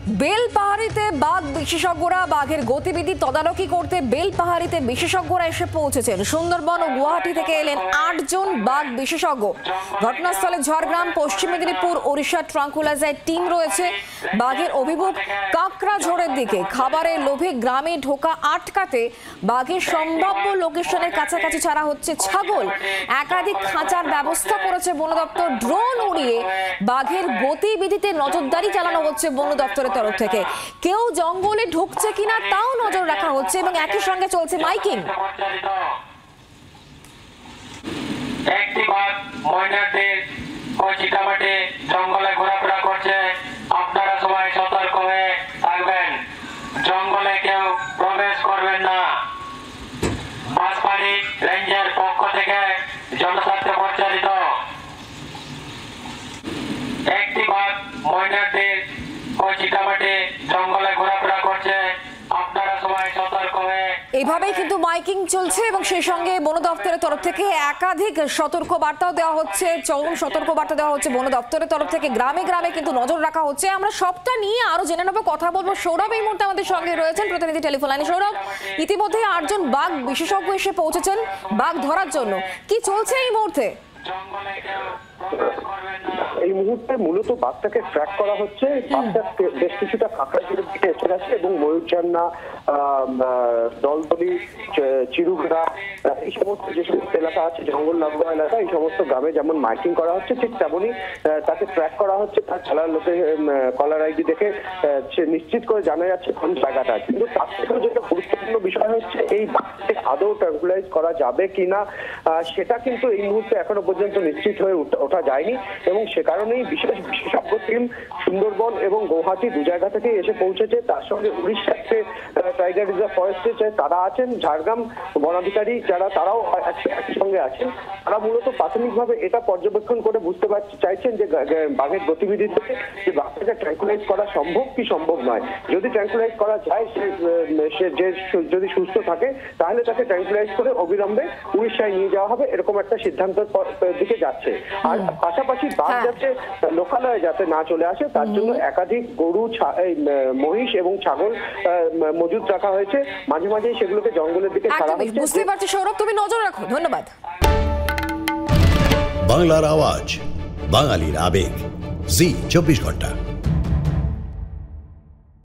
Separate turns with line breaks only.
বেলপাহাড়িতে বাঘ বিশেষজ্ঞরা বাঘের গতিবিধি তদারকি করতে বেলপাহাড়িতে বিশেষজ্ঞরা এসে পৌঁছেছেন। সুন্দরবন ও গুয়াহাটি থেকে এলেন ৮ জন বাঘ বিশেষজ্ঞ। ঘটনাস্থলে ঝাড়গ্রাম, পশ্চিম মেদিনীপুর, ওড়িশা ট্রাঙ্কুলাইজার টিম রয়েছে। বাঘের অভিমুখ কাকড়াঝোড়ের দিকে। খাবারের লোভে গ্রামে ঢোকা আটকাতে বাঘের সম্ভাব্য লোকেশনের কাছাকাছি ছাড়া হচ্ছে ছাগল। একাধিক খাঁচার ব্যবস্থা করেছে বন দপ্তর। ড্রোন উড়িয়ে বাঘের গতিবিধিতে নজরদারি চালানো হচ্ছে বন দপ্তরের তরফ থেকে। কেউ জঙ্গলে ঢুকছে কিনা তাও নজর রাখা হচ্ছে এবং একই সঙ্গে চলছে মাইকিং।
একটি বাঘ ময়নাদের চিটামাটি জঙ্গলে ঘোরাফেরা করছে। আপনারা সবাই সতর্ক হয়ে থাকবেন, জঙ্গলে কেউ প্রবেশ করবেন না। বাঁশবাড়ি রেঞ্জের পক্ষ থেকে জনস্বার্থে পরিচালিত একটি বাঘ ময়নাদের চিটামাটি জঙ্গলে ঘোরাফেরা করছে। আপনারা সবাই সতর্ক হয়ে।
এইভাবেই কিন্তু মাইকিং চলছে এবং সেই সঙ্গে বন দপ্তরের তরফ থেকে একাধিক সতর্ক বার্তাও দেওয়া হচ্ছে। চরম সতর্ক বার্তা দেওয়া হচ্ছে বন দপ্তরের তরফ থেকে। গ্রামে গ্রামে কিন্তু নজর রাখা হচ্ছে। আমরা সবটা নিয়ে আরো জেনে নেবো, কথা বলবো। সৌরভ এই মুহূর্তে আমাদের সঙ্গে রয়েছেন, প্রতিনিধি টেলিফোন লাইনে। সৌরভ, ইতিমধ্যে ৮ জন বাঘ বিশেষজ্ঞ এসে পৌঁছেছেন বাঘ ধরার জন্য। কি চলছে এই মুহূর্তে?
এই মুহূর্তে মূলত বাঘটাকে ট্র্যাক করা হচ্ছে। বাঘটা বেশ কিছুটা কাকড়াঝোড়ের দিকে এসে গেছে এবং ময়ূরঝান্না, দলদলি, চিরুগড়া, এই সমস্ত যে সমস্ত এলাকা আছে, জঙ্গল লাগোয়া এলাকা, এই সমস্ত গ্রামে যেমন মাইকিং করা হচ্ছে, ঠিক তেমনই তাকে ট্র্যাক করা হচ্ছে। তার খেলার লোকে কলার আইডি দেখে নিশ্চিত করে জানা যাচ্ছে কোন জায়গাটা। কিন্তু তার থেকেও যেটা গুরুত্বপূর্ণ বিষয় হচ্ছে এই বাঘটাকে আদৌ ট্র্যাঙ্কুলাইজ করা যাবে কিনা সেটা কিন্তু এই মুহূর্তে এখনো পর্যন্ত নিশ্চিত হয়ে ওঠা যায়নি এবং সে কারণেই বিশেষজ্ঞ টিম সুন্দরবন এবং গুয়াহাটি দু জায়গা থেকে এসে পৌঁছেছে। তার সঙ্গে উড়িষ্যাতে টাইগার রিজার্ভ ফরেস্টে তারা আছেন, ঝাড়গ্রাম বনাধিকারী যারা তারাও একই সঙ্গে আছেন। তারা মূলত প্রাথমিকভাবে এটা পর্যবেক্ষণ করে বুঝতে চাইছেন যে বাঘের গতিবিধি থেকে যে বাঘটাকে ট্র্যাঙ্কুলাইজ করা সম্ভব কি সম্ভব নয়। যদি ট্র্যাঙ্কুলাইজ করা যায়, সে যে যদি সুস্থ থাকে তাহলে তাকে ট্র্যাঙ্কুলাইজ করে অবিলম্বে উড়িষ্যায় নিয়ে যাওয়া হবে, এরকম একটা সিদ্ধান্তের দিকে যাচ্ছে। আর পাশাপাশি বাঘ যাতে লোকালয়ে যাতে না চলে আসে তার জন্য একাধিক গরু, মহিষ এবং ছাগল মজুদ রাখা হয়েছে। মাঝে মাঝে সেগুলোকে জঙ্গলের দিকে ছাড়া হচ্ছে।
বুঝতে পারছি সৌরভ, তুমি নজর রাখো। ধন্যবাদ।
বাংলার আওয়াজ, বাঙালির আবেগ, জি 24 ঘন্টা।